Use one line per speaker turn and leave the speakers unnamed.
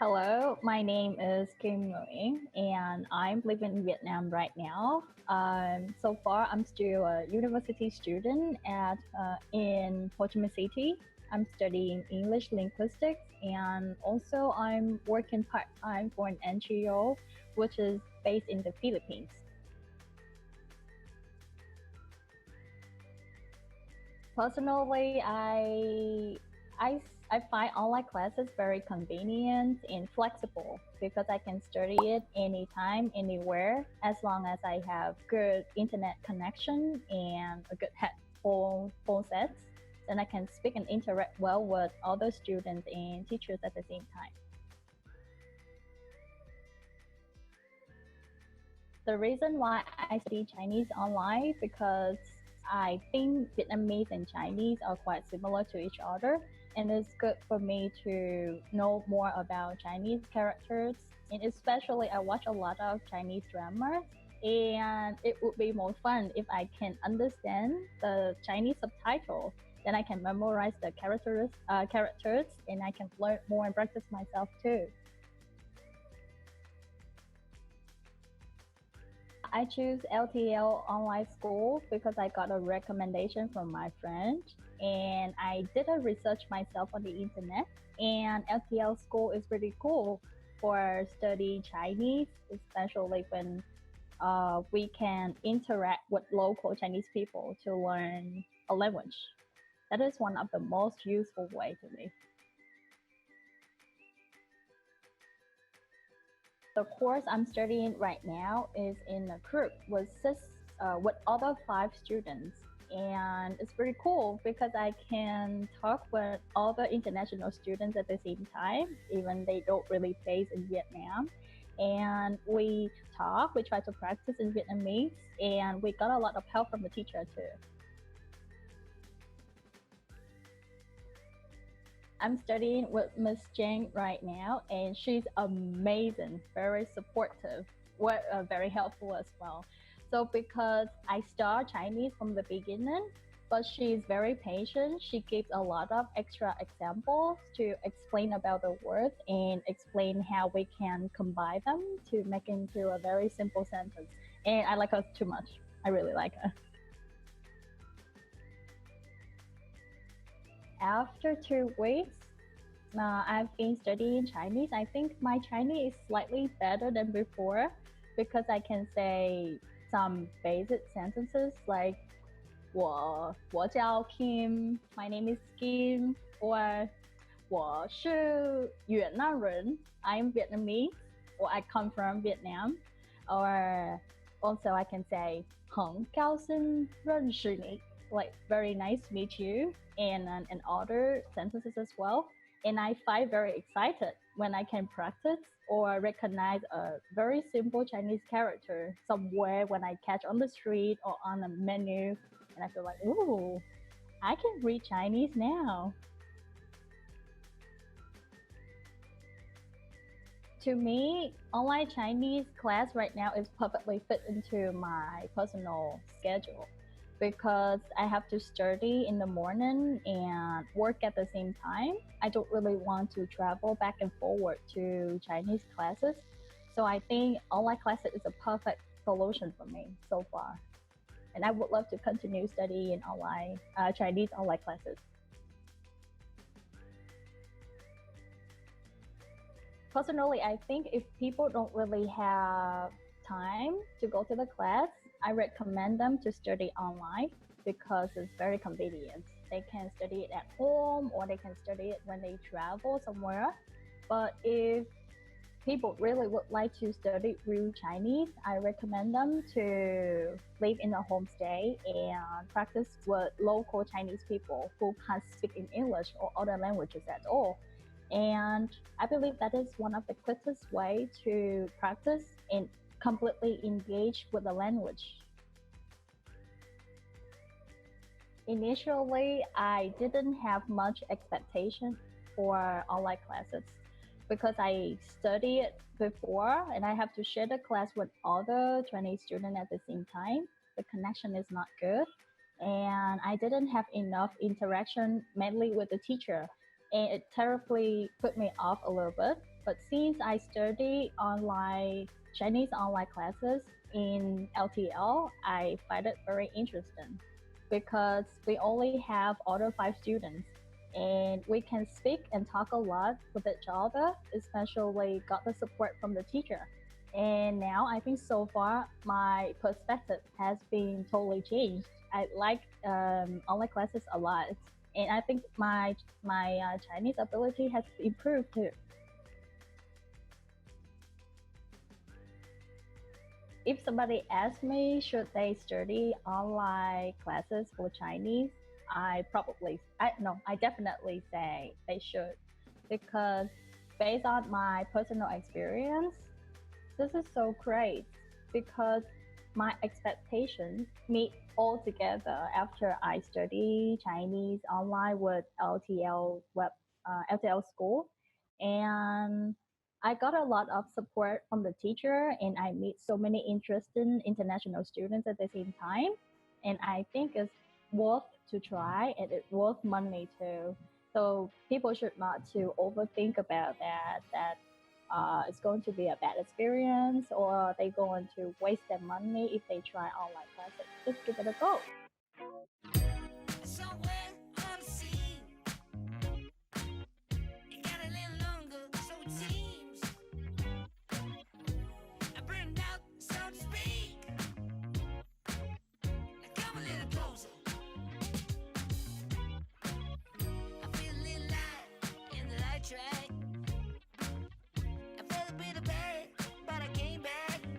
Hello, my name is Kim Nguyen, and I'm living in Vietnam right now. So far, I'm still a university student at in Ho Chi Minh City. I'm studying English linguistics, and also I'm working part time for an NGO, which is based in the Philippines. Personally, I find online classes very convenient and flexible because I can study it anytime, anywhere, as long as I have good internet connection and a good phone sets. Then I can speak and interact well with other students and teachers at the same time. The reason why I study Chinese online because I think Vietnamese and Chinese are quite similar to each other, and it's good for me to know more about Chinese characters. And especially, I watch a lot of Chinese dramas, and it would be more fun if I can understand the Chinese subtitle. Then I can memorize the characters, and I can learn more and practice myself too. I choose LTL Online School because I got a recommendation from my friend and I did a research myself on the internet. And LTL School is pretty cool for study Chinese, especially when we can interact with local Chinese people to learn a language. That is one of the most useful way to me. The course I'm studying right now is in a group with other five students. And it's pretty cool because I can talk with other international students at the same time, even they don't really base in Vietnam. And we try to practice in Vietnamese, and we got a lot of help from the teacher too. I'm studying with Miss Jane right now, and she's amazing, very supportive, very helpful as well. So because I start Chinese from the beginning, but she's very patient. She gives a lot of extra examples to explain about the words and explain how we can combine them to make into a very simple sentence. And I like her too much. I really like her. After 2 weeks, I've been studying Chinese. I think my Chinese is slightly better than before because I can say some basic sentences like 我叫 Kim, my name is Kim, or 我是越南人, I'm Vietnamese, or I come from Vietnam, or also I can say 很高兴认识你, like very nice to meet you, and other sentences as well. And I find very excited when I can practice or recognize a very simple Chinese character somewhere when I catch on the street or on a menu, and I feel like, ooh, I can read Chinese now. To me, online Chinese class right now is perfectly fit into my personal schedule because I have to study in the morning and work at the same time. I don't really want to travel back and forward to Chinese classes. So I think online classes is a perfect solution for me so far. And I would love to continue studying Chinese online classes. Personally, I think if people don't really have time to go to the class, I recommend them to study online because it's very convenient. They can study it at home or they can study it when they travel somewhere. But if people really would like to study real Chinese, I recommend them to live in a homestay and practice with local Chinese people who can't speak in English or other languages at all. And I believe that is one of the quickest way to practice and completely engage with the language. Initially, I didn't have much expectation for online classes because I studied before and I have to share the class with other Chinese students at the same time. The connection is not good and I didn't have enough interaction mainly with the teacher, and it terribly put me off a little bit. But since I study online Chinese online classes in LTL, I find it very interesting because we only have other 5 students and we can speak and talk a lot with each other, especially got the support from the teacher. And now I think so far my perspective has been totally changed. I like online classes a lot, and I think my Chinese ability has improved too. If somebody asks me, should they study online classes for Chinese, I definitely say they should because based on my personal experience, this is so great because my expectations meet all together after I study Chinese online with LTL school, and I got a lot of support from the teacher, and I meet so many interesting international students at the same time, and I think it's worth to try and it's worth money too. So people should not to overthink about it's going to be a bad experience or they're going to waste their money if they try online classes. Just give it a go.